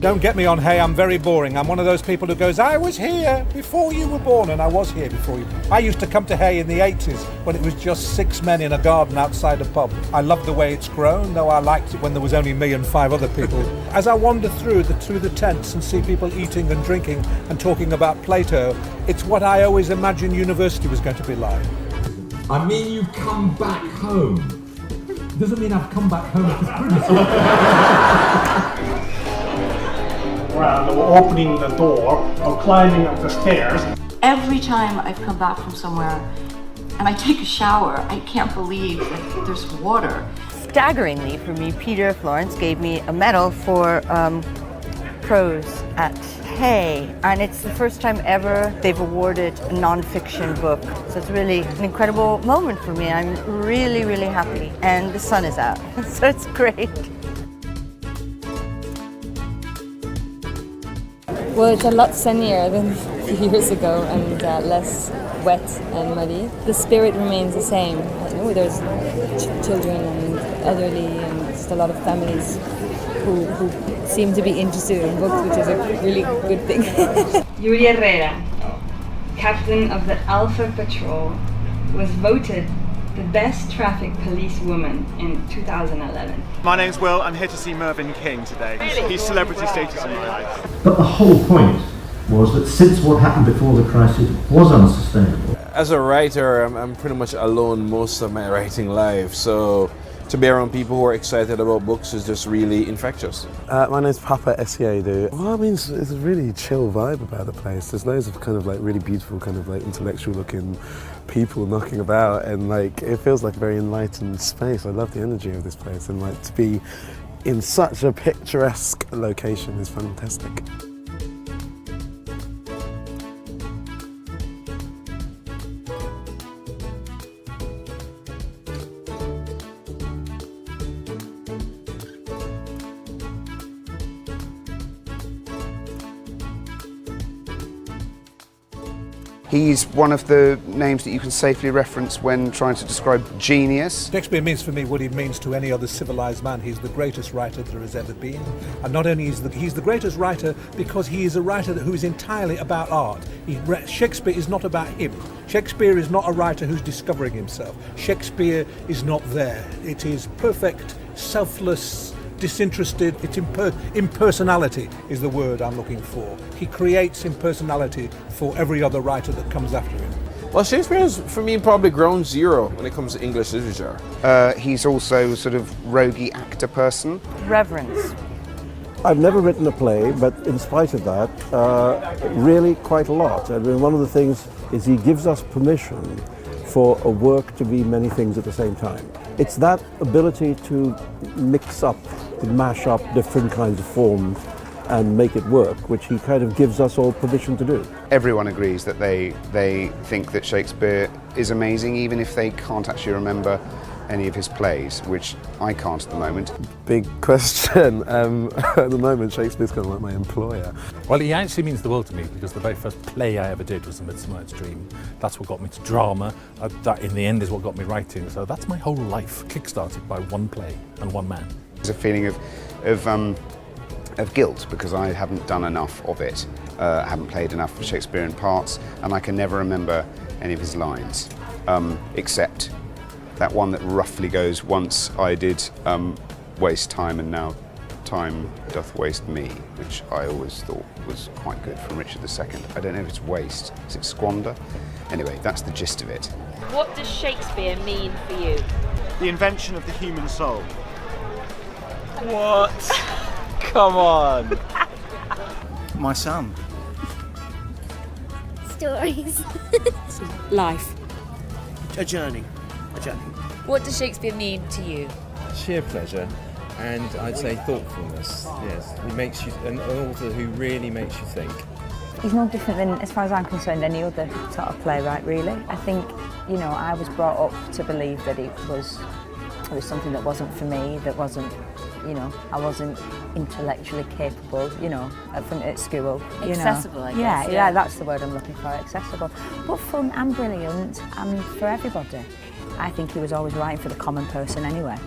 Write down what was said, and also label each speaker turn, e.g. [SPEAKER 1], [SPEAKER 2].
[SPEAKER 1] Don't get me on Hay, I'm very boring. I'm one of those people who goes, I was here before you were born, and I was here before you. I used to come to Hay in the 80s when it was just 6 men in a garden outside a pub. I love the way it's grown, though I liked it when there was only me and 5 other people. As I wander through the tents and see people eating and drinking and talking about Plato, it's what I always imagined university was going to be like.
[SPEAKER 2] I mean, you come back home. Doesn't mean I've come back home to British.
[SPEAKER 3] Well, they were opening the door or climbing up the stairs.
[SPEAKER 4] Every time I've come back from somewhere and I take a shower, I can't believe that there's water.
[SPEAKER 5] Staggeringly for me, Peter Florence gave me a medal for prose at Hay, and it's the first time ever they've awarded a non-fiction book. So it's really an incredible moment for me. I'm really, really happy, and the sun is out, so it's great.
[SPEAKER 6] Well, it's a lot sunnier than a few years ago and less wet and muddy. The spirit remains the same. There's children and elderly and just a lot of families who seem to be interested in books, which is a really good thing.
[SPEAKER 7] Yuri Herrera, captain of the Alpha Patrol, was voted the best traffic police woman in 2011.
[SPEAKER 8] My name's Will, I'm here to see Mervyn King today. He's celebrity status in my eyes.
[SPEAKER 9] But the whole point was that since what happened before the crisis was unsustainable.
[SPEAKER 10] As a writer, I'm pretty much alone most of my writing life, so to be around people who are excited about books is just really infectious.
[SPEAKER 11] My name's Papa Essiedu. Well, I mean, it's a really chill vibe about the place. There's loads of kind of like really beautiful, kind of like intellectual looking people knocking about, and like it feels like a very enlightened space. I love the energy of this place, and like to be in such a picturesque location is fantastic.
[SPEAKER 12] He's one of the names that you can safely reference when trying to describe genius.
[SPEAKER 1] Shakespeare means for me what he means to any other civilized man. He's the greatest writer there has ever been. And not only is he's the greatest writer because he is a writer who is entirely about art. Shakespeare is not about him. Shakespeare is not a writer who's discovering himself. Shakespeare is not there. It is perfect, selfless, disinterested. It's impersonality is the word I'm looking for. He creates impersonality for every other writer that comes after him.
[SPEAKER 10] Well, Shakespeare is, for me, probably ground zero when it comes to English literature.
[SPEAKER 12] He's also sort of roguey actor person.
[SPEAKER 5] Reverence.
[SPEAKER 13] I've never written a play, but in spite of that, really quite a lot. I mean, one of the things is he gives us permission for a work to be many things at the same time. It's that ability to mix up, to mash up different kinds of forms and make it work, which he kind of gives us all permission to do.
[SPEAKER 12] Everyone agrees that they think that Shakespeare is amazing, even if they can't actually remember any of his plays, which I can't at the moment.
[SPEAKER 11] Big question. At the moment, Shakespeare's kind of like my employer.
[SPEAKER 14] Well, he actually means the world to me because the very first play I ever did was A Midsummer Night's Dream. That's what got me to drama. That, in the end, is what got me writing. So that's my whole life, kick-started by one play and one man.
[SPEAKER 12] There's a feeling of guilt because I haven't done enough of it. I haven't played enough Shakespearean parts, and I can never remember any of his lines, except that one that roughly goes, once I did waste time and now time doth waste me, which I always thought was quite good from Richard II. I don't know if it's waste, is it squander? Anyway, that's the gist of it.
[SPEAKER 15] What does Shakespeare mean for you?
[SPEAKER 8] The invention of the human soul.
[SPEAKER 16] What? Come on.
[SPEAKER 17] My son.
[SPEAKER 18] Stories.
[SPEAKER 19] Life.
[SPEAKER 17] A journey.
[SPEAKER 19] What does Shakespeare mean to you?
[SPEAKER 20] Sheer pleasure, and I'd say thoughtfulness. Yes, he makes you an author who really makes you think.
[SPEAKER 7] He's no different than, as far as I'm concerned, any other sort of playwright, really. I think, you know, I was brought up to believe that it was something that wasn't for me, that wasn't, you know, I wasn't intellectually capable, you know, at school.
[SPEAKER 19] Accessible, I guess.
[SPEAKER 7] Yeah, that's the word I'm looking for, accessible. But fun and brilliant and for everybody. I think he was always writing for the common person anyway.